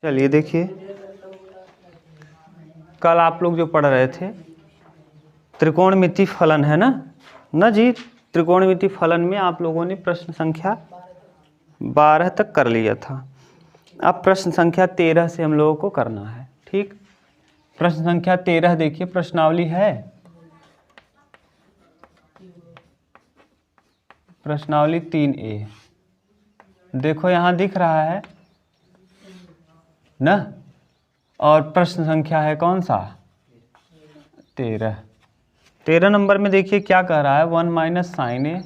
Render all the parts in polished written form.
चलिए देखिए, कल आप लोग जो पढ़ रहे थे त्रिकोणमिति फलन है ना जी। त्रिकोणमिति फलन में आप लोगों ने प्रश्न संख्या 12 तक कर लिया था। अब प्रश्न संख्या 13 से हम लोगों को करना है। ठीक, प्रश्न संख्या 13 देखिए, प्रश्नावली है, प्रश्नावली 3A। देखो यहाँ दिख रहा है ना, और प्रश्न संख्या है कौन सा, 13 नंबर में देखिए क्या कह रहा है, 1 माइनस साइन ए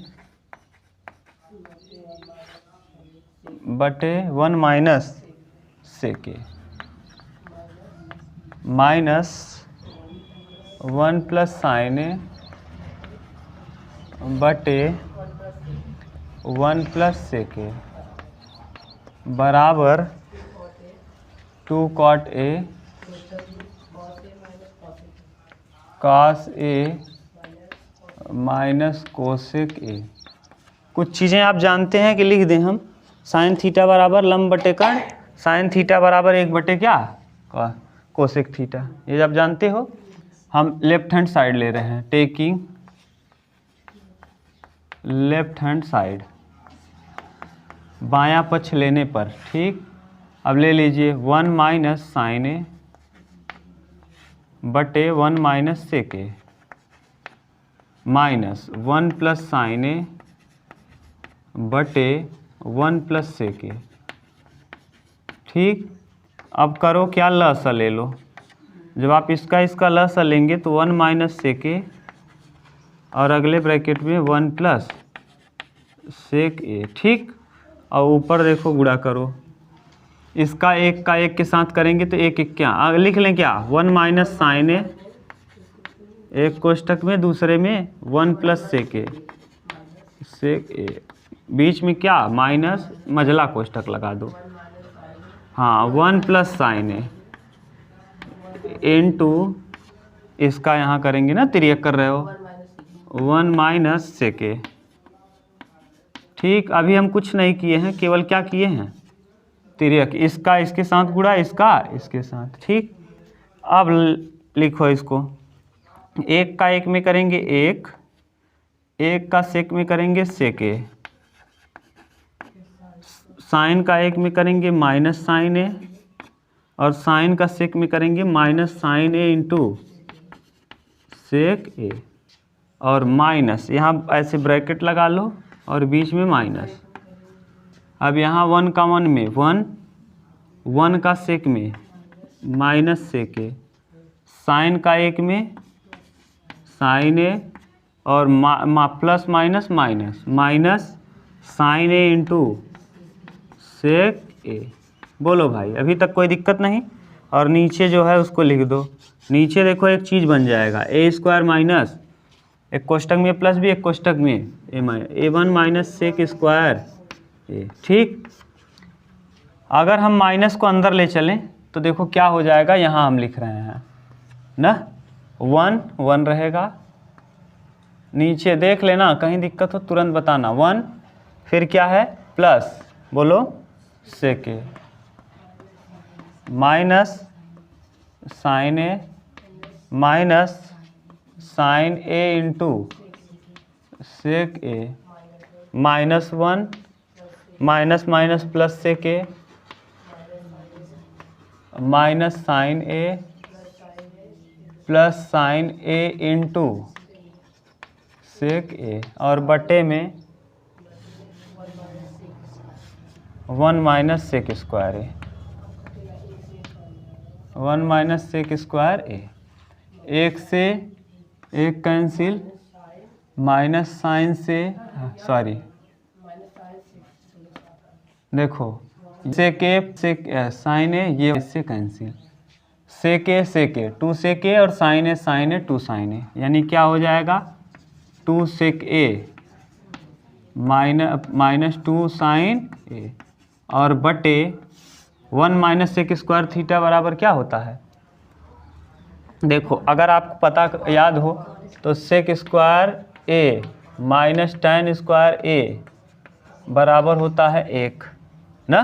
बटे 1 minus sec A minus 1 plus sine A बटे 1 प्लस सेक ए बराबर 2 cot A cos A minus cosec A. कुछ चीज़ें आप जानते हैं कि लिख दें हम। साइन थीटा बराबर लंब बटे कर्ण, साइन थीटा बराबर 1 बटे क्या, कोसेक थीटा। ये आप जानते हो। हम लेफ्ट हैंड साइड ले रहे हैं, टेकिंग लेफ्ट हैंड साइड, बायां पक्ष लेने पर। ठीक, अब ले लीजिए 1 माइनस साइन ए बटे 1 minus sec A minus 1 plus sine A बटे 1 प्लस सेक ए। ठीक, अब करो क्या, लसा ले लो। जब आप इसका लसा लेंगे तो 1 माइनस सेक ए और अगले ब्रैकेट में 1 प्लस सेक ए। ठीक, और ऊपर देखो गुणा करो, इसका एक का एक के साथ करेंगे तो एक एक क्या लिख लें, क्या 1 माइनस साइन ए, एक कोष्टक में, दूसरे में 1 प्लस सेक ए, बीच में क्या माइनस, मझला कोष्टक लगा दो। हाँ, 1 प्लस साइन ए इनटू इसका यहाँ करेंगे ना, तिर्यक कर रहे हो, 1 माइनस सेक ए। ठीक, अभी हम कुछ नहीं किए हैं, केवल क्या किए हैं, तिर्यक, इसका इसके साथ गुणा, इसका इसके साथ। ठीक, अब लिखो इसको, एक का एक में करेंगे एक का सेक में करेंगे सेक ए, साइन का एक में करेंगे माइनस साइन ए, और साइन का सेक में करेंगे minus sine A into sec A, और माइनस यहाँ ऐसे ब्रैकेट लगा लो और बीच में माइनस। अब यहाँ 1 का 1 में 1 का सेक में माइनस सेक ए, साइन का एक में साइन ए, और plus minus minus minus sine A into sec A. बोलो भाई, अभी तक कोई दिक्कत नहीं। और नीचे जो है उसको लिख दो, नीचे देखो एक चीज़ बन जाएगा, ए स्क्वायर माइनस, एक कोष्टक में प्लस भी, एक कोष्टक में ए 1 माइनस सेक स्क्वायर ए। ठीक, अगर हम माइनस को अंदर ले चलें तो देखो क्या हो जाएगा, यहाँ हम लिख रहे हैं ना, 1 रहेगा, नीचे देख लेना, कहीं दिक्कत हो तुरंत बताना। 1 फिर क्या है, प्लस, बोलो sec A minus sine A minus sine A into sec A minus 1 minus minus plus sec A minus sine A plus sine A into sec A, और बटे में 1 minus sec square A, 1 minus sec square A. एक से एक cancel, minus sine से, sorry देखो, sec ए sign ए, ये इससे cancel, sec A 2 sec A और साइन ए 2 साइन ए, यानी क्या हो जाएगा 2 सेक ए माइनस 2 साइन ए, और बटे 1 माइनस सेक स्क्वायर थीटा बराबर क्या होता है। देखो अगर आपको पता याद हो तो सेक स्क्वायर ए माइनस tan स्क्वायर ए बराबर होता है 1 ना।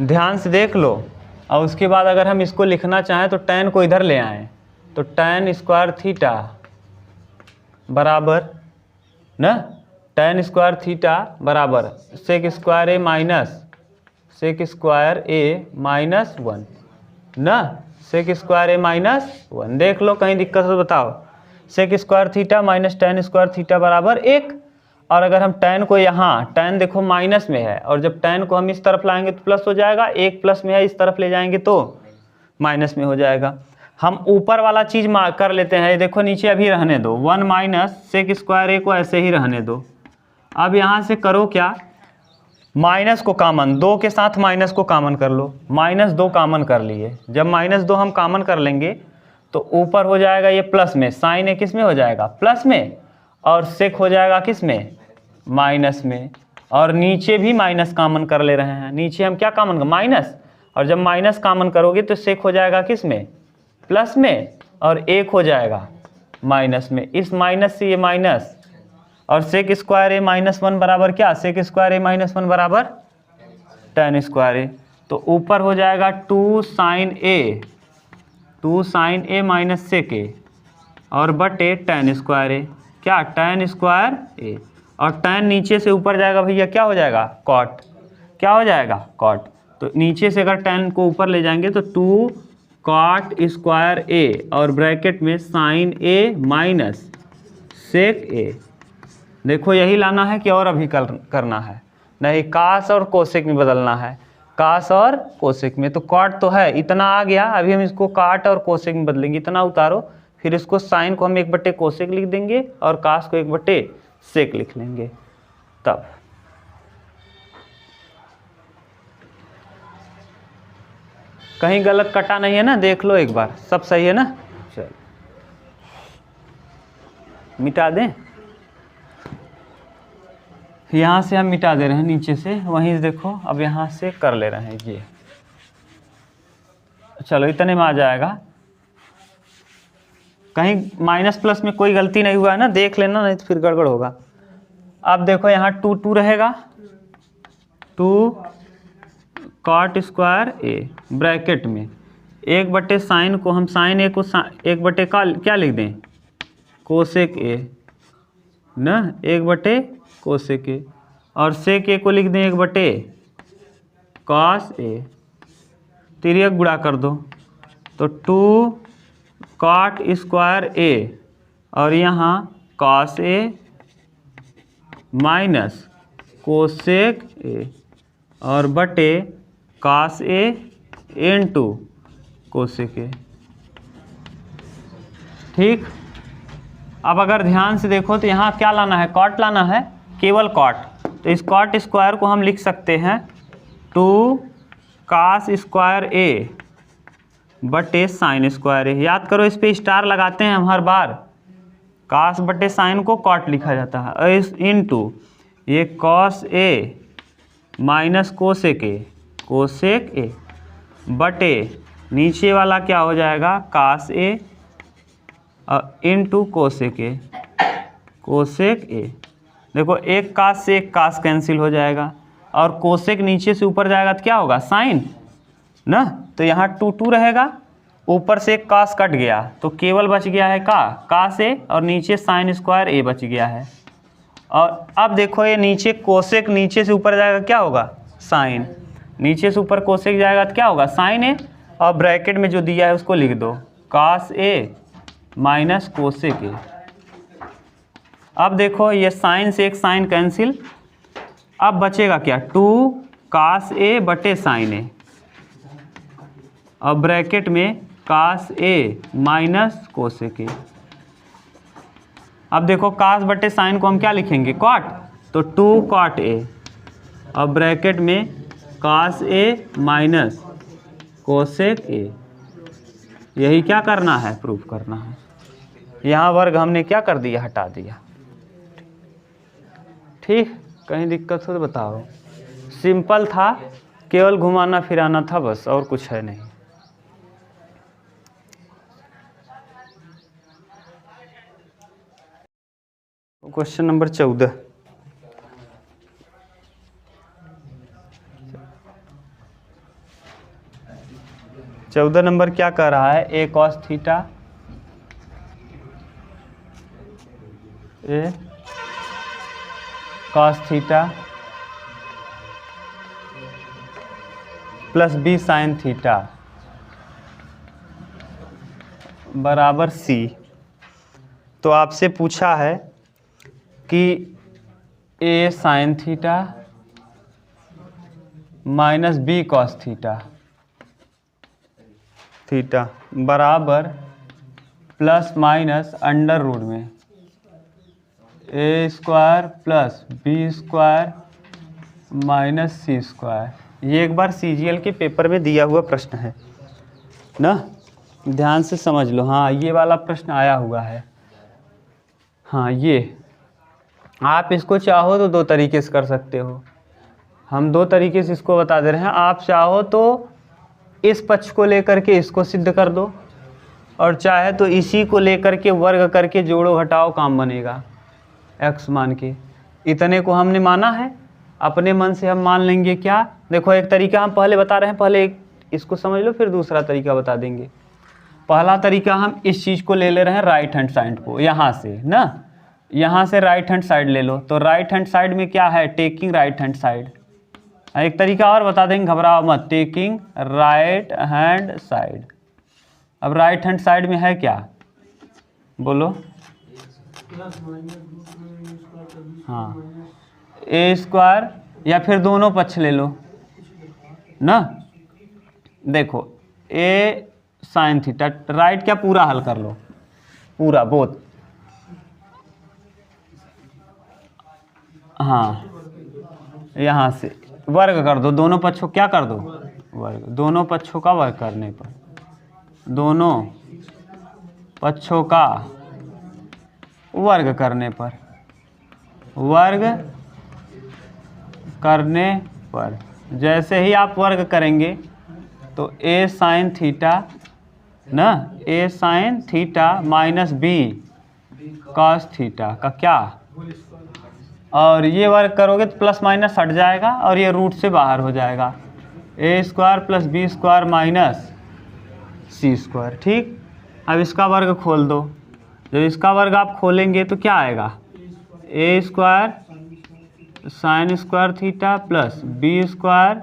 ध्यान से देख लो। और उसके बाद अगर हम इसको लिखना चाहें तो tan को इधर ले आएँ, तो tan स्क्वायर थीटा बराबर ना, tan स्क्वायर थीटा बराबर सेक स्क्वायर ए माइनस सेक स्क्वायर ए माइनस 1 ना, सेक स्क्वायर ए माइनस 1। देख लो कहीं दिक्कत हो बताओ। Sec square theta minus tan square theta बराबर 1। और अगर हम tan को यहाँ, tan देखो माइनस में है, और जब tan को हम इस तरफ लाएंगे तो प्लस हो जाएगा, 1 प्लस में है, इस तरफ ले जाएंगे तो माइनस में हो जाएगा। हम ऊपर वाला चीज़ कर लेते हैं, देखो नीचे अभी रहने दो, 1 माइनस सेक स्क्वायर ए को ऐसे ही रहने दो। अब यहाँ से करो क्या, माइनस को कामन, 2 के साथ माइनस को कामन कर लो, -2 कामन कर लिए। जब -2 हम कामन कर लेंगे तो ऊपर हो जाएगा ये प्लस में, साइन ए किस में हो जाएगा, प्लस में, और सेक हो जाएगा किस में, माइनस में। और नीचे भी माइनस कामन कर ले रहे हैं, नीचे हम क्या कामन कर, माइनस, और जब माइनस कामन करोगे तो सेक हो जाएगा किस में, प्लस में, और 1 हो जाएगा माइनस में। इस माइनस से ये माइनस, और सेक स्क्वायर ए -1 बराबर क्या, सेक स्क्वायर ए -1 बराबर tan स्क्वायर ए। तो ऊपर हो जाएगा 2 sign A minus sec A, और बटे tan स्क्वायर ए, क्या tan स्क्वायर ए, और tan नीचे से ऊपर जाएगा भैया, क्या हो जाएगा, कॉट, क्या हो जाएगा, कॉट। तो नीचे से अगर tan को ऊपर ले जाएंगे तो 2 कॉट स्क्वायर ए, और ब्रैकेट में साइन ए माइनस सेक ए। देखो यही लाना है कि और अभी करना है, नहीं कास और कोसेक में बदलना है, कास और कोसेक में। तो कॉट तो है, इतना आ गया, अभी हम इसको काट और कोसेक में बदलेंगे, इतना उतारो, फिर इसको साइन को हम 1/कोसेक कोसेक लिख देंगे और कास को 1/सेक लिख लेंगे। तब कहीं गलत कटा नहीं है ना, देख लो एक बार, सब सही है ना। चलो मिटा दें, यहाँ से हम मिटा दे रहे हैं नीचे से, वहीं से देखो अब यहाँ से कर ले रहे हैं ये। चलो इतने में आ जाएगा, कहीं माइनस प्लस में कोई गलती नहीं हुआ है ना, देख लेना, नहीं तो फिर गड़बड़ होगा। अब देखो यहाँ 2 रहेगा, 2 कॉट स्क्वायर ए, ब्रैकेट में 1/साइन को हम साइन ए को 1 का क्या लिख दें, कोसेक ए ना, 1/कोसेक ए, और सेक ए को लिख दें 1/कॉस ए, तिर्यक गुणा कर दो तो 2 कॉट स्क्वायर ए, और यहाँ कॉस ए माइनस कोसेक ए, और बटे कॉस ए इनटू कोसेक ए। ठीक, अब अगर ध्यान से देखो तो यहाँ क्या लाना है, कॉट लाना है, केवल कॉट। तो इस कॉट स्क्वायर को हम लिख सकते हैं 2 कॉस स्क्वायर ए बटे साइन स्क्वायर ए। याद करो, इस पे स्टार लगाते हैं हम हर बार, कॉस बटे साइन को कॉट लिखा जाता है, इस इनटू ये कॉस ए माइनस कोसेक ए बटे नीचे वाला क्या हो जाएगा, कास ए इनटू कोसेक ए। देखो एक कास से एक कास कैंसिल हो जाएगा, और कोसेक नीचे से ऊपर जाएगा तो क्या होगा, साइन ना। तो यहाँ 2 रहेगा, ऊपर से एक कास कट गया तो केवल बच गया है कास ए, और नीचे साइन स्क्वायर ए बच गया है। और अब देखो ये नीचे कोसेक नीचे से ऊपर जाएगा, क्या होगा, साइन, नीचे से ऊपर कोसेक जाएगा तो क्या होगा, साइन ए, और ब्रैकेट में जो दिया है उसको लिख दो, कास ए माइनस कोसेक ए। अब देखो ये साइन से एक साइन कैंसिल, अब बचेगा क्या, 2 कास ए बटे साइन ए, और ब्रैकेट में कास ए माइनस कोसेक ए। अब देखो कास बटे साइन को हम क्या लिखेंगे, कॉट, तो 2 कॉट ए, और ब्रैकेट में कास ए माइनस कोसेक ए। यही क्या करना है, प्रूफ करना है। यहाँ वर्ग हमने क्या कर दिया, हटा दिया। ठीक, कहीं दिक्कत हो तो बताओ। सिंपल था, केवल घुमाना फिराना था बस, और कुछ है नहीं। क्वेश्चन नंबर 14, 14 नंबर क्या कह रहा है, A cos theta, A cos theta plus B sine theta बराबर सी। तो आपसे पूछा है कि A sine theta minus B cos theta बराबर प्लस माइनस अंडर रूट में A square plus B square minus C square. ये एक बार सीजीएल के पेपर में दिया हुआ प्रश्न है ना, ध्यान से समझ लो। हाँ, ये वाला प्रश्न आया हुआ है। हाँ, ये आप इसको चाहो तो दो तरीके से कर सकते हो, हम दो तरीके से इसको बता दे रहे हैं। आप चाहो तो इस पक्ष को लेकर के इसको सिद्ध कर दो, और चाहे तो इसी को लेकर के वर्ग करके जोड़ो घटाओ काम बनेगा। x मान के इतने को हमने माना है, अपने मन से हम मान लेंगे क्या। देखो एक तरीका हम पहले बता रहे हैं, पहले एक इसको समझ लो फिर दूसरा तरीका बता देंगे। पहला तरीका हम इस चीज़ को ले ले रहे हैं राइट हैंड साइड को, यहाँ से ना, यहाँ से राइट हैंड साइड ले लो। तो राइट हैंड साइड में क्या है, टेकिंग राइट हैंड साइड। एक तरीका और बता देंगे, घबराओ मत, टेकिंग राइट हैंड साइड। अब राइट हैंड साइड में है क्या, बोलो। हाँ, ए स्क्वायर, या फिर दोनों पक्ष ले लो ना। देखो ए साइन थीटा, राइट क्या पूरा हल कर लो, पूरा बोथ। हाँ, यहाँ से वर्ग कर दो, दोनों पक्षों क्या कर दो, वर्ग। दोनों पक्षों का वर्ग करने पर, दोनों पक्षों का वर्ग करने पर, वर्ग करने पर जैसे ही आप वर्ग करेंगे तो ए साइन थीटा ना, A sine theta minus B cos theta का क्या, और ये वर्ग करोगे तो प्लस माइनस हट जाएगा और ये रूट से बाहर हो जाएगा। A square plus B square minus C square. ठीक, अब इसका वर्ग खोल दो। जब इसका वर्ग आप खोलेंगे तो क्या आएगा, A square sine square theta plus B square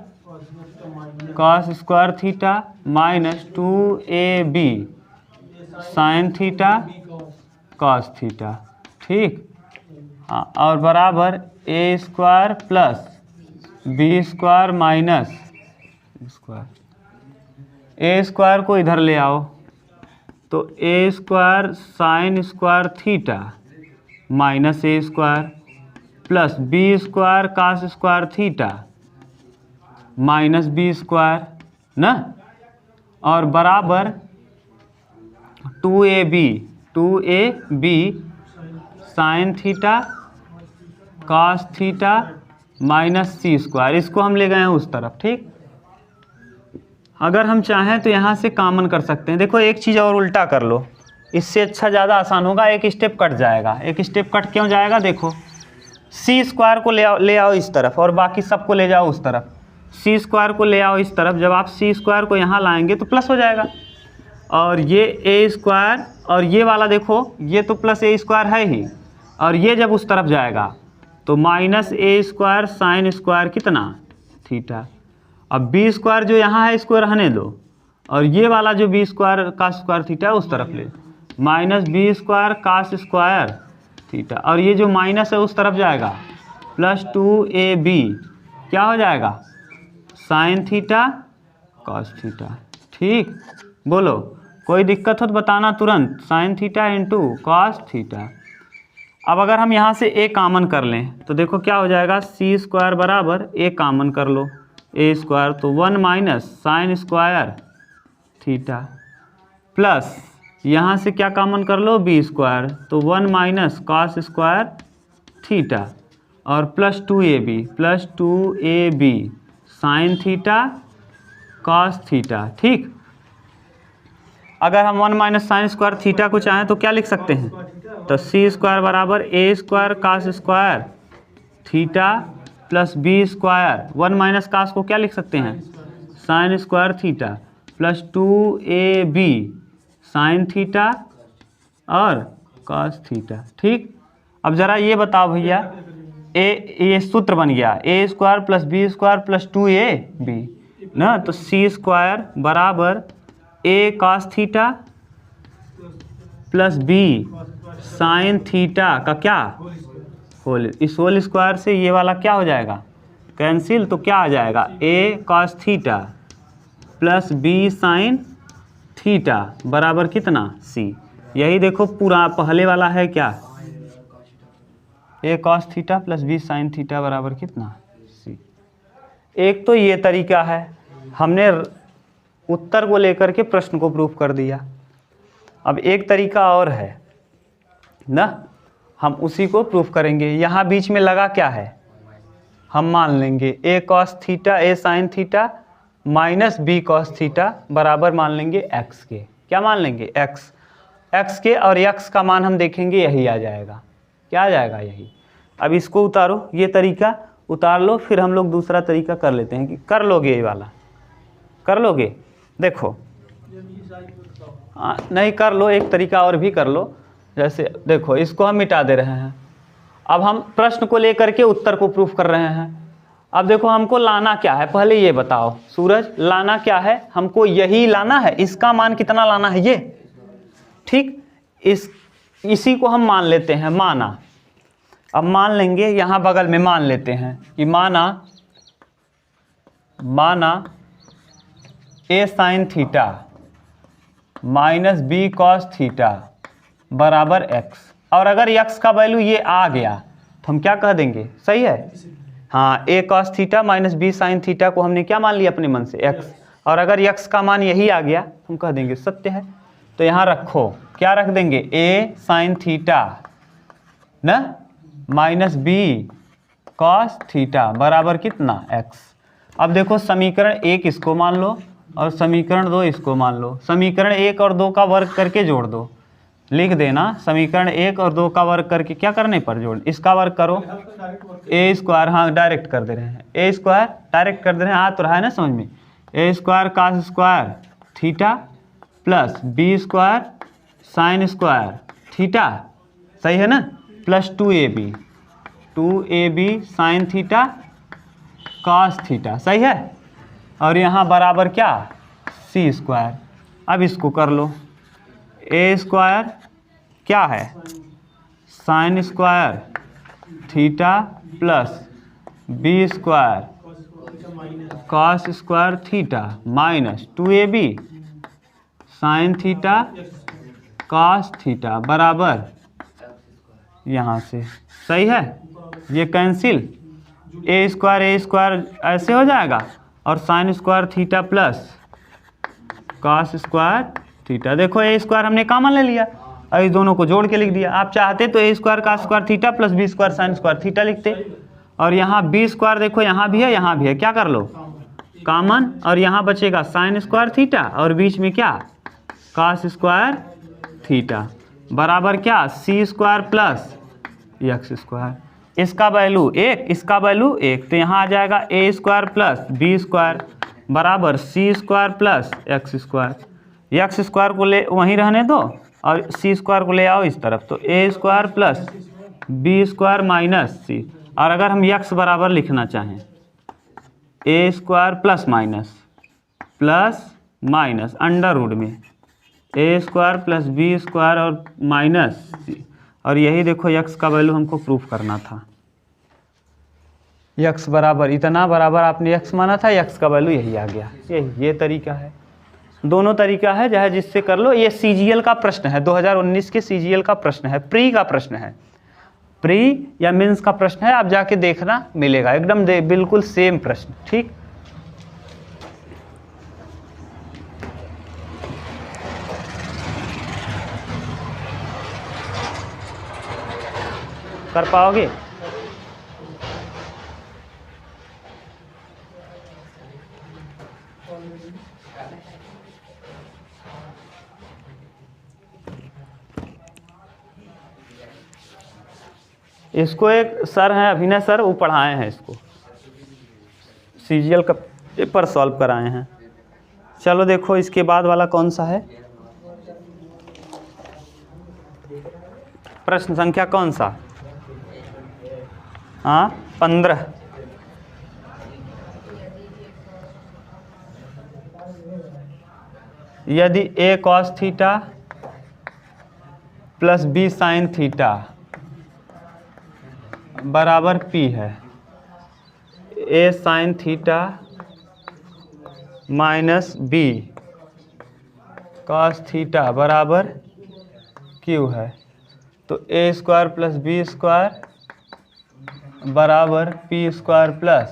cos square theta minus 2ab sine theta cos theta. ठीक, हाँ, और बराबर A square plus B square minus square. A square को इधर ले आओ तो A square sine square theta minus A square plus B square cos square theta minus B square ना, और बराबर 2ab sine theta cos theta minus C square. इसको हम ले गए हैं उस तरफ। ठीक, अगर हम चाहें तो यहाँ से कॉमन कर सकते हैं। देखो एक चीज़ और उल्टा कर लो, इससे अच्छा ज़्यादा आसान होगा। एक स्टेप कट जाएगा, एक स्टेप कट क्यों जाएगा, देखो सी स्क्वायर को ले आओ इस तरफ और बाकी सबको ले जाओ उस तरफ। सी स्क्वायर को ले आओ इस तरफ, जब आप सी स्क्वायर को यहाँ लाएंगे तो प्लस हो जाएगा, और ये ए स्क्वायर और ये वाला देखो ये तो प्लस ए स्क्वायर है ही, और ये जब उस तरफ जाएगा तो minus A square sine square कितना थीटा। अब बी स्क्वायर जो यहाँ है इसको रहने दो, और ये वाला जो बी स्क्वायर का स्क्वायर थीटा है उस तरफ ले, minus B square cos square theta, और ये जो माइनस है उस तरफ जाएगा प्लस 2ab क्या हो जाएगा, साइन थीटा कॉस थीटा। ठीक, बोलो कोई दिक्कत हो तो बताना तुरंत, sign theta into cos theta. अब अगर हम यहाँ से ए कॉमन कर लें तो देखो क्या हो जाएगा, सी स्क्वायर बराबर ए कॉमन कर लो, ए स्क्वायर तो 1 minus sign square theta plus यहाँ से क्या कॉमन कर लो, बी स्क्वायर तो 1 माइनस कॉस स्क्वायर थीटा और plus 2ab sine theta cos theta. ठीक, अगर हम 1 माइनस साइन स्क्वायर थीटा को चाहें तो क्या लिख सकते हैं, तो सी स्क्वायर बराबर A square cos square theta plus B square 1 minus cos को क्या लिख सकते हैं, sine square theta plus 2ab sine theta और कॉस थीटा। ठीक, अब ज़रा ये बताओ भैया, ये सूत्र बन गया A square plus B square plus 2ab ना, तो सी स्क्वायर बराबर A cos theta plus B sine theta का क्या होल, इस होल स्क्वायर से ये वाला क्या हो जाएगा कैंसिल, तो क्या आ जाएगा A cos theta plus B sine theta बराबर कितना सी। यही देखो पूरा पहले वाला है क्या, A cos theta plus B sine theta बराबर कितना सी। एक तो ये तरीका है, हमने उत्तर को लेकर के प्रश्न को प्रूफ कर दिया। अब एक तरीका और है ना, हम उसी को प्रूफ करेंगे। यहाँ बीच में लगा क्या है, हम मान लेंगे A cos theta A sine theta minus B cos theta बराबर मान लेंगे एक्स के। क्या मान लेंगे एक्स के, और एक्स का मान हम देखेंगे यही आ जाएगा। क्या आ जाएगा यही। अब इसको उतारो, ये तरीका उतार लो, फिर हम लोग दूसरा तरीका कर लेते हैं। कि कर लोगे ये वाला, कर लोगे, देखो नहीं कर लो, एक तरीका और भी कर लो। जैसे देखो इसको हम मिटा दे रहे हैं, अब हम प्रश्न को लेकर के उत्तर को प्रूफ कर रहे हैं। अब देखो हमको लाना क्या है, पहले ये बताओ सूरज, लाना क्या है, हमको यही लाना है। इसका मान कितना लाना है ये, ठीक, इसी को हम मान लेते हैं माना। अब मान लेंगे यहाँ बगल में मान लेते हैं कि माना A sine theta minus B cos theta बराबर एक्स। और अगर एक्स का वैल्यू ये आ गया तो हम क्या कह देंगे, सही है, हाँ, A cos theta minus B sine theta को हमने क्या मान लिया अपने मन से एक्स। और अगर एक्स का मान यही आ गया हम कह देंगे सत्य है। तो यहाँ रखो, क्या रख देंगे, ए साइन थीटा ना माइनस बी कॉस थीटा बराबर कितना एक्स। अब देखो समीकरण 1 इसको मान लो और समीकरण 2 इसको मान लो। समीकरण 1 और 2 का वर्ग करके जोड़ दो, लिख देना समीकरण 1 और 2 का वर्ग करके क्या करने पर जोड़, इसका वर्ग करो ए स्क्वायर, हाँ डायरेक्ट कर दे रहे हैं, ए स्क्वायर डायरेक्ट कर दे रहे हैं, आ तो रहा है ना समझ में, A square cos square theta plus B square sine square theta, सही है ना, plus 2ab sine theta cos theta, सही है। और यहाँ बराबर क्या सी स्क्वायर। अब इसको कर लो, ए स्क्वायर क्या है sine square theta plus B square cos square theta minus 2ab sine theta cos theta बराबर यहाँ से, सही है, ये कैंसिल, ए स्क्वायर ऐसे हो जाएगा और sign square theta plus cos square theta. देखो ए स्क्वायर हमने कॉमन ले लिया और इस दोनों को जोड़ के लिख दिया। आप चाहते तो A square cos square theta plus B square sine square theta लिखते, और यहाँ बी स्क्वायर देखो यहाँ भी है यहाँ भी है, क्या कर लो कॉमन, और यहाँ बचेगा साइन स्क्वायर थीटा और बीच में क्या कॉस स्क्वायर थीटा बराबर क्या C square plus X square. इसका वैल्यू 1, इसका वैल्यू 1, तो यहाँ आ जाएगा A square plus B square बराबर C square plus X square. X square को ले वहीं रहने दो और सी स्क्वायर को ले आओ इस तरफ, तो A square plus B square minus C. और अगर हम एक्स बराबर लिखना चाहें A square plus minus under root में A square plus B square और माइनस सी, और यही देखो एक्स का वैल्यू हमको प्रूफ करना था। एक्स बराबर इतना बराबर आपने एक्स माना था, एक्स का वैल्यू यही आ गया। ये तरीका है, दोनों तरीका है, चाहे जिससे कर लो। ये सीजीएल का प्रश्न है, 2019 के सीजीएल का प्रश्न है, प्री का प्रश्न है, प्री या मेंस का प्रश्न है। आप जाके देखना मिलेगा एकदम बिल्कुल सेम प्रश्न, ठीक। कर पाओगे? इसको एक सर हैं अभिनय सर, वो पढ़ाए हैं, इसको सीजीएल का पेपर सॉल्व कराए हैं। चलो देखो इसके बाद वाला कौन सा है, प्रश्न संख्या कौन सा, हाँ 15। यदि a cos theta plus b sign theta बराबर p है, a sign theta minus b cos theta बराबर q है, तो a square plus b square बराबर p स्क्वायर प्लस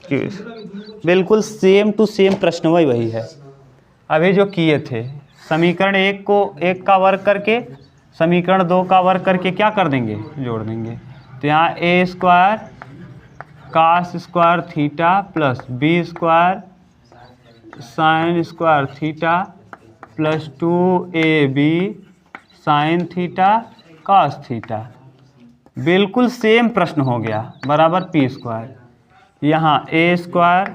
q। बिल्कुल सेम टू सेम प्रश्न वही है अभी जो किए थे। समीकरण 1 को 1 का वर्ग करके समीकरण 2 का वर्ग करके क्या कर देंगे, जोड़ देंगे। तो यहाँ a square cos square theta plus b square sine square theta plus 2ab sine theta cos theta, बिल्कुल सेम प्रश्न हो गया, बराबर p स्क्वायर। यहाँ a square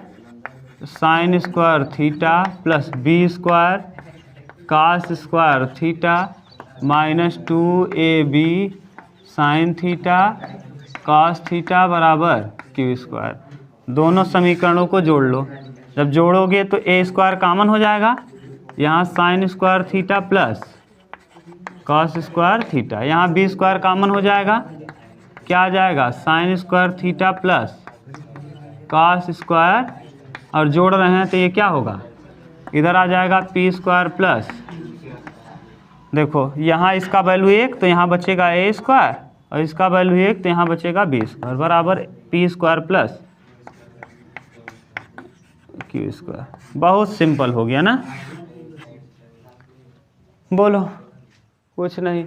sine square theta plus b square cos square theta minus 2ab sine theta cos theta बराबर q square. दोनों समीकरणों को जोड़ लो, जब जोड़ोगे तो a स्क्वायर कॉमन हो जाएगा, यहाँ sine square theta plus cos square theta, यहाँ b स्क्वायर कॉमन हो जाएगा, क्या आ जाएगा sine square theta plus cos square, और जोड़ रहे हैं तो ये क्या होगा, इधर आ जाएगा p स्क्वायर प्लस, देखो यहाँ इसका वैल्यू 1 तो यहाँ बचेगा a स्क्वायर, और इसका वैल्यू 1 तो यहाँ बचेगा b स्क्वायर बराबर p square plus q square. बहुत सिंपल हो गया ना, बोलो कुछ नहीं।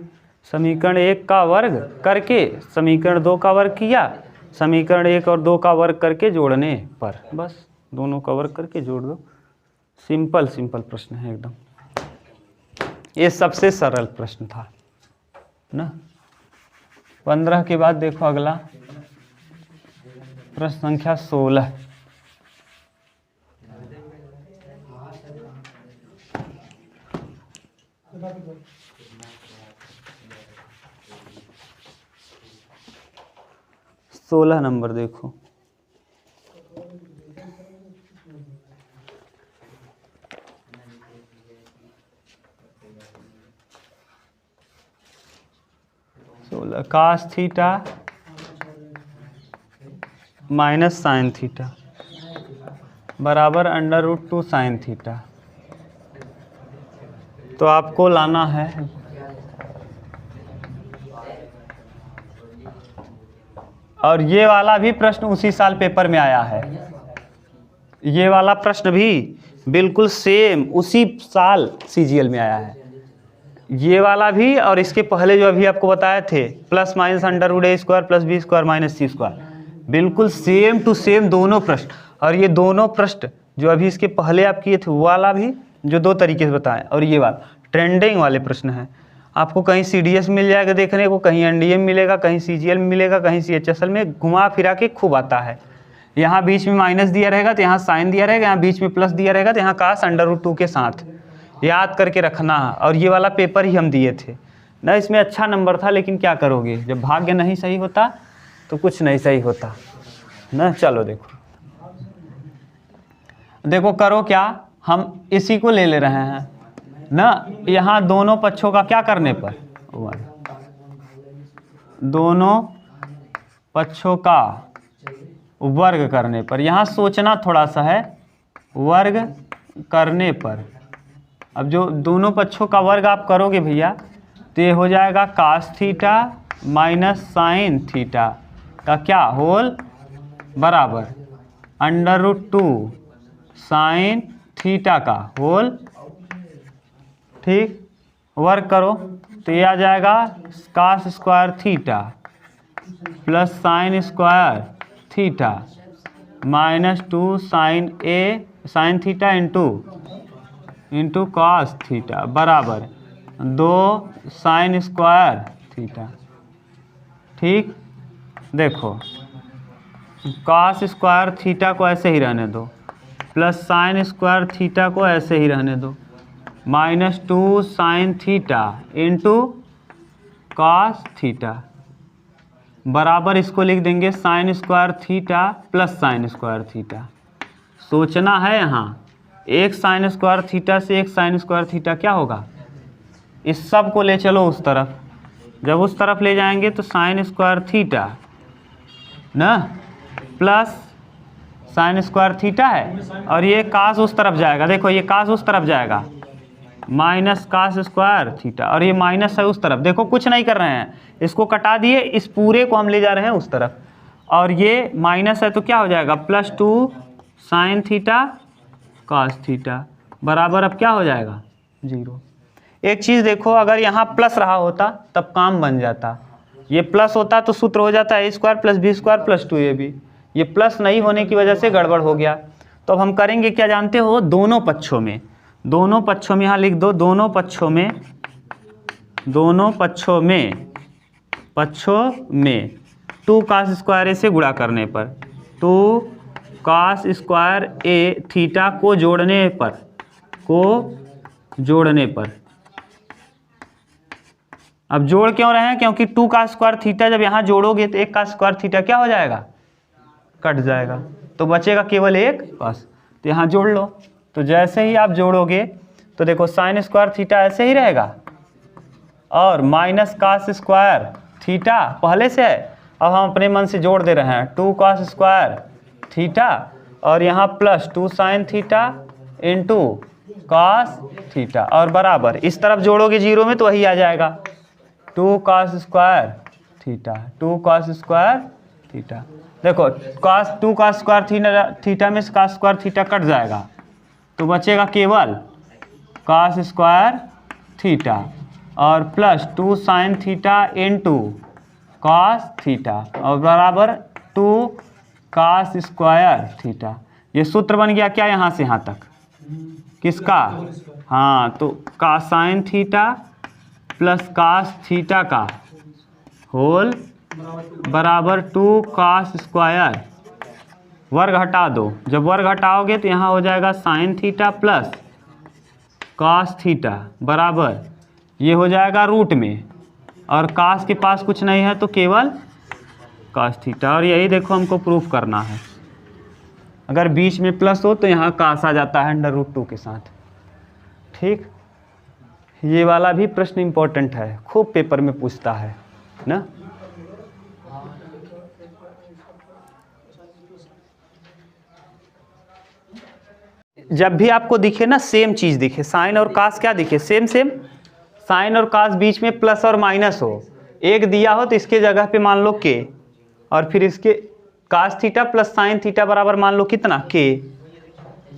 समीकरण 1 का वर्ग करके समीकरण 2 का वर्ग किया, समीकरण 1 और 2 का वर्ग करके जोड़ने पर बस दोनों का वर्ग करके जोड़ दो। सिंपल सिंपल प्रश्न है एकदम, ये सबसे सरल प्रश्न था ना। 15 के बाद देखो अगला प्रश्न संख्या 16। सोलह नंबर देखो, cos theta minus sine theta बराबर √2 साइन थीटा। तो आपको लाना है और ये वाला भी प्रश्न उसी साल पेपर में आया है, ये वाला प्रश्न भी बिल्कुल सेम उसी साल सीजीएल में आया है, ये वाला भी और इसके पहले जो अभी आपको बताए थे plus minus √a square plus b square minus c square, बिल्कुल सेम टू सेम दोनों प्रश्न। और ये दोनों प्रश्न जो अभी इसके पहले आप किए थे वो वाला भी जो 2 तरीके से बताएं, और ये वाला ट्रेंडिंग वाले प्रश्न हैं। आपको कहीं CDS मिल जाएगा देखने को, कहीं NDM मिलेगा, कहीं CGL मिलेगा, कहीं CHSL में घुमा फिरा के खूब आता है। यहाँ बीच में माइनस दिया रहेगा तो यहाँ साइन दिया रहेगा, यहाँ बीच में प्लस दिया रहेगा तो यहाँ कास √2 के साथ याद करके रखना है। और ये वाला पेपर ही हम दिए थे ना, इसमें अच्छा नंबर था, लेकिन क्या करोगे जब भाग्य नहीं सही होता तो कुछ नहीं सही होता ना। चलो देखो देखो करो क्या, हम इसी को ले रहे हैं ना, यहाँ दोनों पक्षों का क्या करने पर, दोनों पक्षों का वर्ग करने पर। यहाँ सोचना थोड़ा सा है, वर्ग करने पर। अब जो दोनों पक्षों का वर्ग आप करोगे भैया तो ये हो जाएगा cos theta minus sine theta का क्या होल बराबर √2 साइन थीटा का होल, ठीक। वर्ग करो तो ये आ जाएगा cos square theta plus sine square theta minus 2 sine theta into cos theta बराबर 2 साइन स्क्वायर थीटा। ठीक, देखो कॉस स्क्वायर थीटा को ऐसे ही रहने दो, प्लस साइन स्क्वायर थीटा को ऐसे ही रहने दो, -2 sine theta into cos theta बराबर इसको लिख देंगे sign square theta plus sine square theta. सोचना है यहाँ एक साइन स्क्वायर थीटा से एक साइन स्क्वायर थीटा क्या होगा, इस सब को ले चलो उस तरफ, जब उस तरफ ले जाएंगे तो साइन स्क्वायर थीटा ना प्लस साइन स्क्वायर थीटा है, और ये कास उस तरफ जाएगा, देखो ये कास उस तरफ जाएगा, माइनस कास स्क्वायर थीटा, और ये माइनस है उस तरफ, देखो कुछ नहीं कर रहे हैं, इसको कटा दिए, इस पूरे को हम ले जा रहे हैं उस तरफ, और ये माइनस है तो क्या हो जाएगा +2 साइन थीटा कॉस थीटा बराबर अब क्या हो जाएगा 0। एक चीज़ देखो, अगर यहाँ प्लस रहा होता तब काम बन जाता, ये प्लस होता तो सूत्र हो जाता a² + b² + 2ab, ये प्लस नहीं होने की वजह से गड़बड़ हो गया। तो अब हम करेंगे क्या जानते हो, दोनों पक्षों में यहाँ लिख दो, दोनों पक्षों में 2 cos स्क्वायर a से गुणा करने पर, 2 cos स्क्वायर a थीटा को जोड़ने पर अब जोड़ क्यों रहे हैं, क्योंकि 2 cos स्क्वायर थीटा जब यहाँ जोड़ोगे तो 1 cos स्क्वायर थीटा क्या हो जाएगा, कट जाएगा, तो बचेगा केवल 1 cos। तो यहाँ जोड़ लो, तो जैसे ही आप जोड़ोगे तो देखो साइन स्क्वायर थीटा ऐसे ही रहेगा, और माइनस कास स्क्वायर थीटा पहले से है, अब हम अपने मन से जोड़ दे रहे हैं 2 cos स्क्वायर थीटा, और यहाँ +2 sine theta into cos theta, और बराबर इस तरफ जोड़ोगे 0 में तो वही आ जाएगा 2 cos square theta, 2 cos square theta. देखो2 cos स्क्वायर थीटा में से cos स्क्वायर थीटा कट जाएगा, तो बचेगा केवल cos स्क्वायर थीटा और +2 sine theta into cos theta, और बराबर 2 cos स्क्वायर थीटा। ये सूत्र बन गया क्या यहाँ से यहाँ तक, किसका, हाँ, तो कासाइन थीटा प्लस कास थीटा का होल बराबर 2 cos स्क्वायर, वर्ग हटा दो, जब वर्ग हटाओगे तो यहाँ हो जाएगा sine theta plus cos theta बराबर ये हो जाएगा रूट में, और कास के पास कुछ नहीं है तो केवल कॉस थीटा, और यही देखो हमको प्रूफ करना है, अगर बीच में प्लस हो तो यहाँ कास आ जाता है √2 के साथ। ठीक, ये वाला भी प्रश्न इम्पोर्टेंट है, खूब पेपर में पूछता है ना। जब भी आपको दिखे ना सेम चीज़ दिखे, साइन और कास क्या दिखे, सेम साइन और कास बीच में प्लस और माइनस हो, एक दिया हो तो इसके जगह पे मान लो के, और फिर इसके cos theta plus sine theta बराबर मान लो कितना के,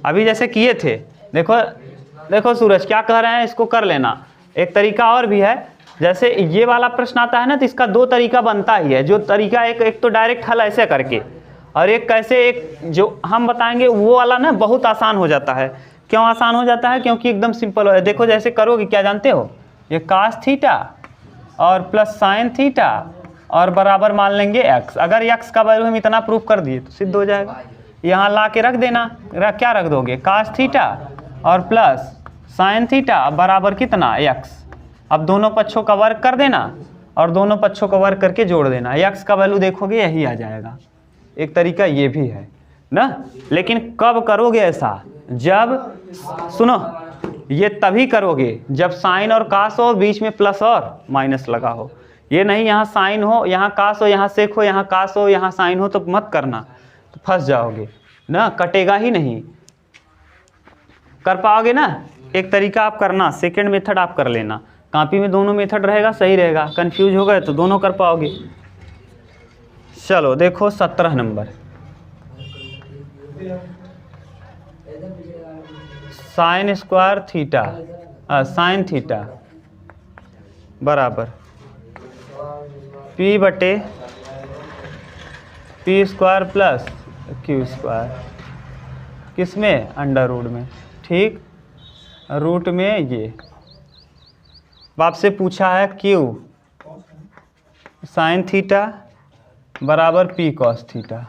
अभी जैसे किए थे। देखो सूरज क्या कह रहे हैं, इसको कर लेना। एक तरीका और भी है, जैसे ये वाला प्रश्न आता है ना तो इसका 2 तरीका बनता ही है, जो तरीका एक तो डायरेक्ट हल ऐसे करके, और एक कैसे, एक जो हम बताएंगे वो वाला ना बहुत आसान हो जाता है। क्यों आसान हो जाता है, क्योंकि एकदम सिंपल है। देखो जैसे करोगे क्या जानते हो, ये कास थीटा और प्लस साइन थीटा और बराबर मान लेंगे x, अगर x का वैल्यू हम इतना प्रूफ कर दिए तो सिद्ध हो जाएगा। यहाँ ला के रख देना, क्या रख दोगे, कास थीटा और प्लस साइन थीटा बराबर कितना x, अब दोनों पक्षों का वर्ग कर देना और दोनों पक्षों का वर्ग करके जोड़ देना, x का वैल्यू देखोगे यही आ जाएगा। एक तरीका ये भी है ना, लेकिन कब करोगे ऐसा, जब सुनो, ये तभी करोगे जब साइन और कास हो, बीच में प्लस और माइनस लगा हो। ये नहीं यहाँ साइन हो, यहाँ कास हो, यहाँ सेक हो, यहाँ कास हो, यहाँ साइन हो, तो मत करना, तो फंस जाओगे ना, कटेगा ही नहीं, कर पाओगे ना। एक तरीका आप करना, सेकंड मेथड आप कर लेना, कॉपी में दोनों मेथड रहेगा, सही रहेगा। कंफ्यूज हो गए तो दोनों कर पाओगे। चलो देखो 17 number, sign square theta sine theta बराबर p/p² प्लस q², किसमें, अंडर रूट में। ठीक, रूट में ये आपसे पूछा है q साइन थीटा बराबर p cos थीटा।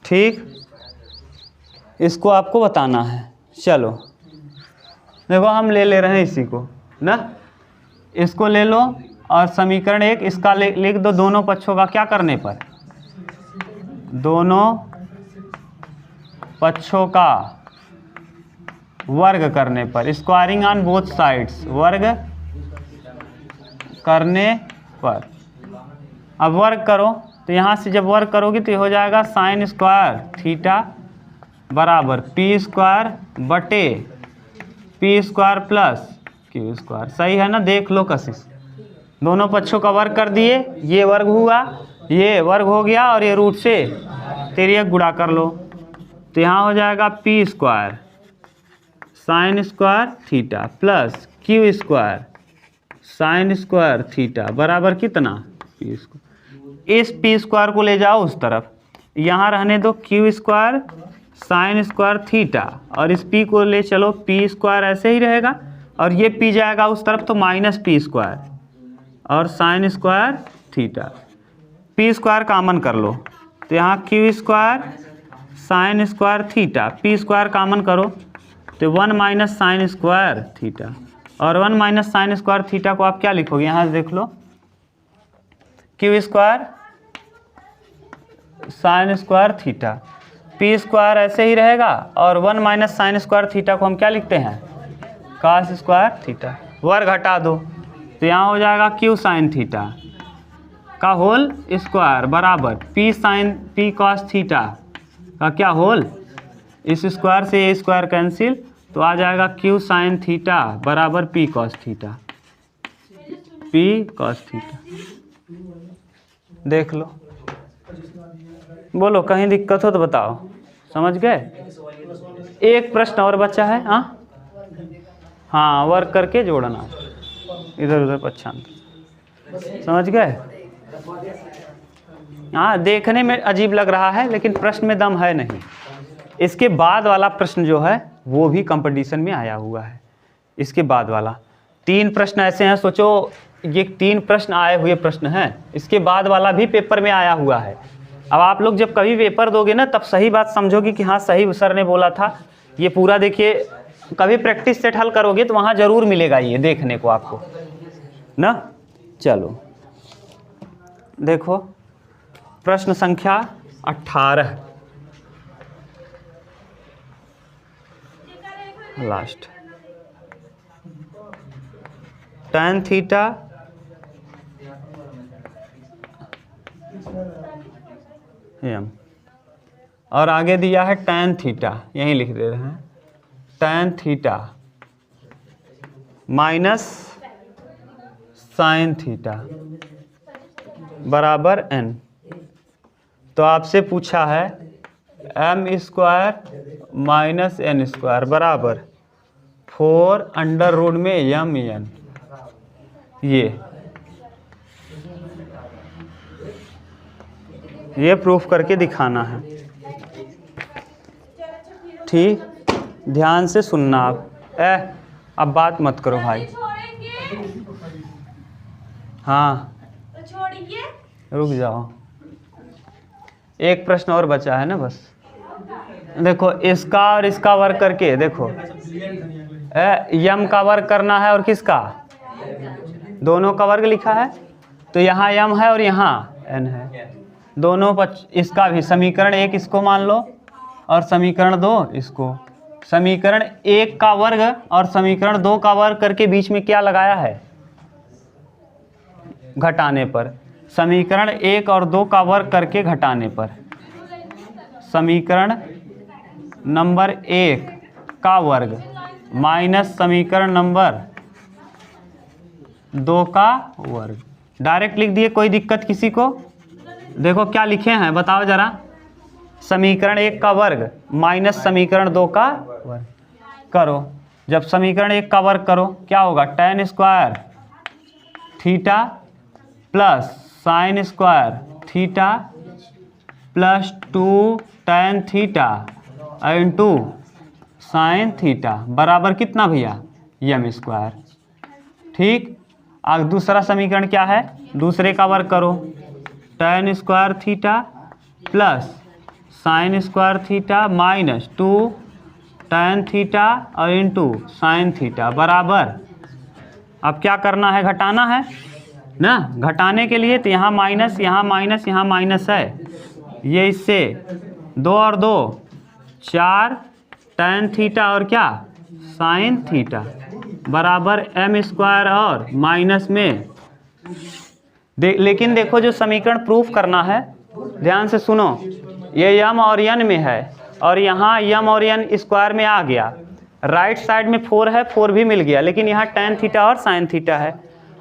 ठीक, इसको आपको बताना है। चलो देखो हम ले रहे हैं इसी को ना, इसको ले लो और समीकरण 1 इसका लिख दो दोनों पक्षों का क्या करने पर, दोनों पक्षों का वर्ग करने पर, स्क्वायरिंग ऑन बोथ साइड्स, वर्ग करने पर। अब वर्ग करो तो यहाँ से जब वर्ग करोगे तो ये हो जाएगा साइन स्क्वायर थीटा बराबर पी स्क्वायर बटे P square plus Q square. सही है ना, देख लो कशिश, दोनों पक्षों का वर्ग कर दिए, ये वर्ग हुआ, ये वर्ग हो गया और ये रूट से तिर्यक गुणा कर लो तो यहाँ हो जाएगा P square sine square theta plus Q square sine square theta बराबर कितना पी स्क्वायर। इस पी स्क्वायर को ले जाओ उस तरफ, यहाँ रहने दो Q square sine square theta और इस पी को ले चलो पी स्क्वायर ऐसे ही रहेगा और ये पी जाएगा उस तरफ तो माइनस पी स्क्वायर और sign square theta. P square common कर लो तो यहाँ Q square sine square theta, P square common करो तो 1 माइनस साइन स्क्वायर थीटा और 1 माइनस साइन स्क्वायर थीटा को आप क्या लिखोगे, यहाँ से देख लो Q square sine square theta, P square ऐसे ही रहेगा और 1 माइनस साइन स्क्वायर थीटा को हम क्या लिखते हैं कॉस स्क्वायर थीटा। वर्ग हटा दो तो यहाँ हो जाएगा क्यू साइन थीटा का होल स्क्वायर बराबर पी कॉस थीटा का क्या होल, इस स्क्वायर से ये स्क्वायर कैंसिल तो आ जाएगा क्यू साइन थीटा बराबर P cos theta, P cos theta. देख लो, बोलो कहीं दिक्कत हो तो बताओ, समझ गए। एक प्रश्न और बचा है। हाँ वर्क करके जोड़ना इधर उधर पक्षांतर, समझ गए। हाँ देखने में अजीब लग रहा है लेकिन प्रश्न में दम है नहीं। इसके बाद वाला प्रश्न जो है वो भी कंपटीशन में आया हुआ है। इसके बाद वाला 3 प्रश्न ऐसे हैं, सोचो ये 3 प्रश्न आए हुए प्रश्न हैं, इसके बाद वाला भी पेपर में आया हुआ है। अब आप लोग जब कभी पेपर दोगे ना तब सही बात समझोगे कि हाँ सही सर ने बोला था। ये पूरा देखिए, कभी प्रैक्टिस सेट हल करोगे तो वहाँ ज़रूर मिलेगा ये देखने को आपको ना। चलो देखो प्रश्न संख्या 18 लास्ट, tan थीटा एम और आगे दिया है tan थीटा, यहीं लिख दे रहे हैं tan theta minus sine theta बराबर n। तो आपसे पूछा है m square minus n square बराबर 4 अंडर रूट में m n। ये प्रूफ करके दिखाना है, ठीक। ध्यान से सुनना आप। अब बात मत करो भाई। हाँ रुक जाओ, एक प्रश्न और बचा है ना बस। देखो इसका और इसका वर्ग करके देखो, यम का वर्ग करना है और किसका, दोनों का वर्ग लिखा है तो यहाँ यम है और यहाँ n है। दोनों इसका भी समीकरण 1 इसको मान लो और समीकरण 2 इसको। समीकरण 1 का वर्ग और समीकरण 2 का वर्ग करके बीच में क्या लगाया है, घटाने पर। समीकरण 1 और 2 का वर्ग करके घटाने पर समीकरण नंबर 1 का वर्ग माइनस समीकरण नंबर 2 का वर्ग। डायरेक्ट लिख दिए, कोई दिक्कत किसी को। देखो क्या लिखे हैं बताओ जरा, समीकरण 1 का वर्ग माइनस समीकरण 2 का वर्ग करो। जब समीकरण 1 का वर्ग करो क्या होगा, tan square theta plus sine square theta plus 2 tan theta into sine theta बराबर कितना भैया, यम स्क्वायर। ठीक। अब दूसरा समीकरण क्या है, दूसरे का वर्ग करो, tan square theta plus sine square theta minus 2 tan theta और इंटू साइन थीटा बराबर, अब क्या करना है, घटाना है ना। घटाने के लिए तो यहाँ माइनस यहाँ माइनस यहाँ माइनस है, ये इससे 2 और 2 4 tan थीटा और क्या साइन थीटा बराबर m स्क्वायर और माइनस में लेकिन देखो जो समीकरण प्रूफ करना है, ध्यान से सुनो, ये m और n में है और यहाँ m और n स्क्वायर में आ गया, राइट साइड में 4 है, 4 भी मिल गया, लेकिन यहाँ tan थीटा और साइन थीटा है।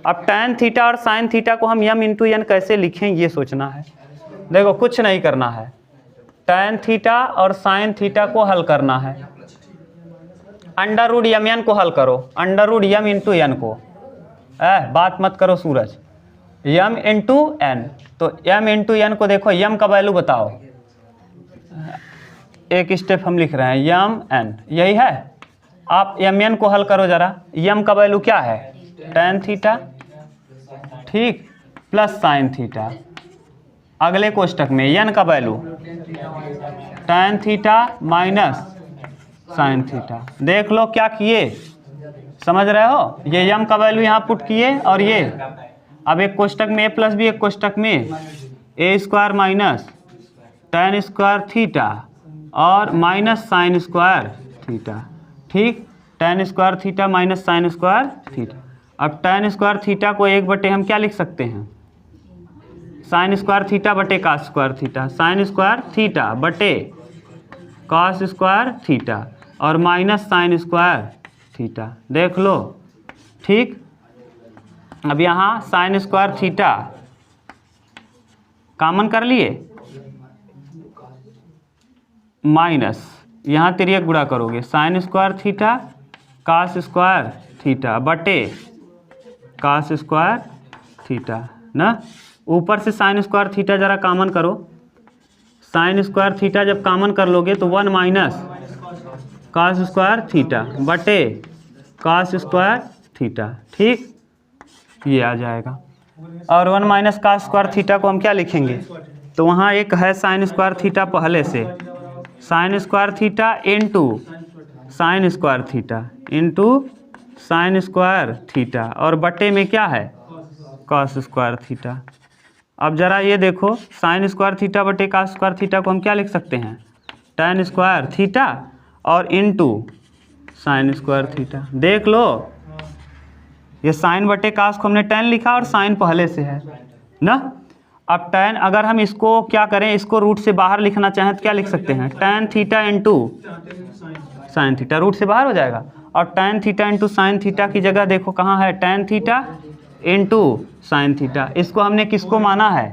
अब tan थीटा और साइन थीटा को हम m इंटू n कैसे लिखें ये सोचना है। देखो कुछ नहीं करना है, tan थीटा और साइन थीटा को हल करना है, अंडर रूट यम एन को हल करो, under root M into N को, बात मत करो सूरज, यम इंटू एन, तो यम इंटू एन को देखो, यम का वैल्यू बताओ, एक स्टेप हम लिख रहे हैं यम एन, यही है। आप यम एन को हल करो जरा, यम का वैल्यू क्या है tan थीटा, ठीक, प्लस साइन थीटा, अगले कोष्टक में एन का value tan theta minus sine theta. देख लो क्या किए, समझ रहे हो, ये यम का वैल्यू यहाँ पुट किए और ये अब एक कोष्टक में a प्लस बी, एक कोष्टक में a square minus tan square theta और माइनस साइन स्क्वायर थीटा, ठीक, tan square theta minus sign square theta. अब tan स्क्वायर थीटा को 1/, हम क्या लिख सकते हैं, साइन स्क्वायर थीटा बटे cos square theta, sign square theta बटे कॉस स्क्वायर थीटा और माइनस साइन स्क्वायर थीटा, देख लो, ठीक। अब यहाँ साइन स्क्वायर थीटा कॉमन कर लिए, माइनस यहाँ तिर्यक गुणा करोगे, sign square theta cos square theta बटे कॉस स्क्वायर थीटा ना, ऊपर से साइन स्क्वायर थीटा जरा कॉमन करो, साइन स्क्वायर थीटा जब कॉमन कर लोगे तो 1 माइनस कॉस स्क्वायर थीटा बटे कॉस स्क्वायर थीटा, ठीक, ये आ जाएगा। और 1 माइनस कॉस स्क्वायर थीटा को हम क्या लिखेंगे, तो वहाँ एक है साइन स्क्वायर थीटा पहले से, sign square theta into sign square theta into sign square theta और बटे में क्या है कॉस स्क्वायर थीटा। अब जरा ये देखो, साइन स्क्वायर थीटा बटे कॉस स्क्वायर थीटा को हम क्या लिख सकते हैं, tan स्क्वायर थीटा और इंटू साइन स्क्वायर थीटा। देख लो, ये साइन बटे कॉस को हमने tan लिखा और साइन पहले से है ना। अब tan अगर हम इसको क्या करें, इसको रूट से बाहर लिखना चाहें तो क्या लिख सकते हैं, tan theta into sine theta, root से बाहर हो जाएगा। और tan theta into sine theta की जगह देखो कहाँ है, tan theta into sine theta, इसको हमने किसको माना है,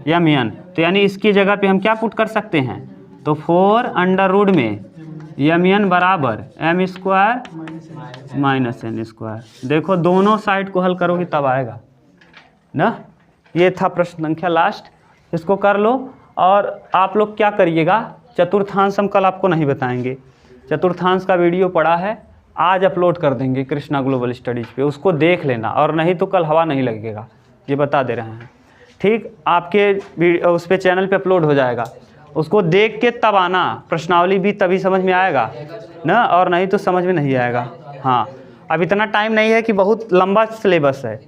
यम एन, तो यानी इसकी जगह पे हम क्या पुट कर सकते हैं, तो 4 अंडर रूट में यम एन बराबर m square minus n square. देखो दोनों साइड को हल करोगे तब आएगा ना। ये था प्रश्न संख्या लास्ट, इसको कर लो। और आप लोग क्या करिएगा, चतुर्थांश हम कल आपको नहीं बताएंगे, चतुर्थांश का वीडियो पड़ा है, आज अपलोड कर देंगे कृष्णा ग्लोबल स्टडीज़ पे, उसको देख लेना, और नहीं तो कल हवा नहीं लगेगा, ये बता दे रहे हैं, ठीक। आपके उस पे चैनल पे अपलोड हो जाएगा, उसको देख के तब आना, प्रश्नावली भी तभी समझ में आएगा ना, और नहीं तो समझ में नहीं आएगा। हाँ, अब इतना टाइम नहीं है कि बहुत लंबा सिलेबस है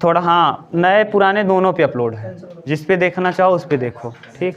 थोड़ा, हाँ, नए पुराने दोनों पे अपलोड है, जिस पे देखना चाहो उस पे देखो, ठीक।